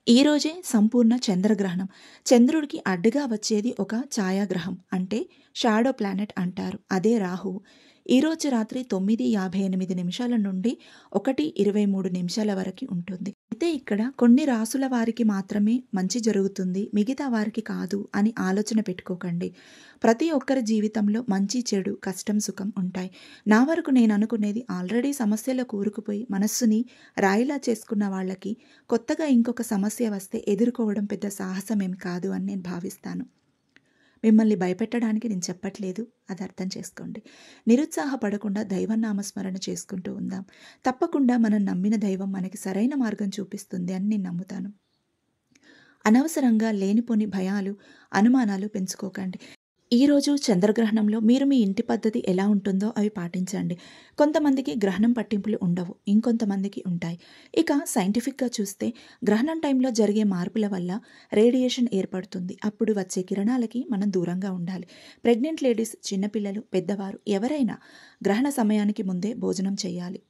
ఈరోజే సంపూర్ణ చంద్రగ్రహణం. చంద్రుడికి అడ్డుగా వచ్చేది ఒక ఛాయాగ్రహం అంటే షాడో ప్లానెట్ అంటారు. అదే రాహువు. ఈరోజు రాత్రి 9:58 నుండి 1:23 వరకు ఉంటుంది. అయితే ఇక్కడ కొన్ని రాసుల వారికి మాత్రమే మంచి జరుగుతుంది, మిగతా వారికి కాదు అని ఆలోచన పెట్టుకోకండి. ప్రతి ఒక్కరి జీవితంలో మంచి చెడు, కష్టం సుఖం ఉంటాయి. నా వరకు నేను అనుకునేది, ఆల్రెడీ సమస్యలో కూరుకుపోయి మనస్సుని రాయిలా చేసుకున్న వాళ్ళకి కొత్తగా ఇంకొక సమస్య వస్తే ఎదుర్కోవడం పెద్ద సాహసమేం కాదు అని నేను భావిస్తాను. మిమ్మల్ని భయపెట్టడానికి నేను చెప్పట్లేదు, అది అర్థం చేసుకోండి. నిరుత్సాహపడకుండా దైవనామస్మరణ చేసుకుంటూ ఉందాం. తప్పకుండా మనం నమ్మిన దైవం మనకి సరైన మార్గం చూపిస్తుంది అని నేను నమ్ముతాను. అనవసరంగా లేనిపోని భయాలు, అనుమానాలు పెంచుకోకండి. ఈరోజు చంద్రగ్రహణంలో మీరు మీ ఇంటి పద్ధతి ఎలా ఉంటుందో అవి పాటించండి. కొంతమందికి గ్రహణం పట్టింపులు ఉండవు, ఇంకొంతమందికి ఉంటాయి. ఇక సైంటిఫిక్గా చూస్తే గ్రహణం టైంలో జరిగే మార్పుల వల్ల రేడియేషన్ ఏర్పడుతుంది. అప్పుడు వచ్చే కిరణాలకి మనం దూరంగా ఉండాలి. ప్రెగ్నెంట్ లేడీస్, చిన్నపిల్లలు, పెద్దవారు ఎవరైనా గ్రహణ సమయానికి ముందే భోజనం చేయాలి.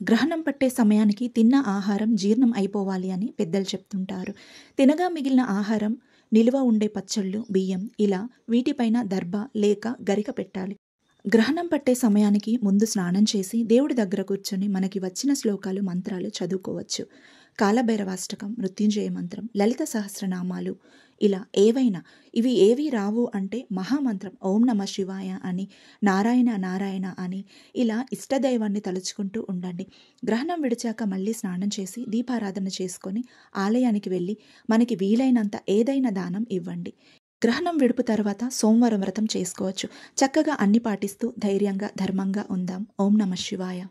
గ్రహణం పట్టే సమయానికి తిన్న ఆహారం జీర్ణం అయిపోవాలి అని పెద్దలు చెప్తుంటారు. తినగా మిగిలిన ఆహారం, నిలువ ఉండే పచ్చళ్ళు, బియ్యం ఇలా వీటిపైన దర్భ లేక గరిక పెట్టాలి. గ్రహణం పట్టే సమయానికి ముందు స్నానం చేసి దేవుడి దగ్గర కూర్చొని మనకి వచ్చిన శ్లోకాలు, మంత్రాలు చదువుకోవచ్చు. కాలభైరవాష్టకం, మృత్యుంజయ మంత్రం, లలిత సహస్రనామాలు ఇలా ఏవైనా. ఇవి ఏవి రావు అంటే మహామంత్రం ఓం నమ శివాయ అని, నారాయణ నారాయణ అని ఇలా ఇష్టదైవాన్ని తలుచుకుంటూ ఉండండి. గ్రహణం విడిచాక మళ్ళీ స్నానం చేసి దీపారాధన చేసుకొని ఆలయానికి వెళ్ళి మనకి వీలైనంత ఏదైనా దానం ఇవ్వండి. గ్రహణం విడుపు తర్వాత సోమవారం వ్రతం చేసుకోవచ్చు. చక్కగా అన్ని పాటిస్తూ ధైర్యంగా, ధర్మంగా ఉందాం. ఓం నమ శివాయ.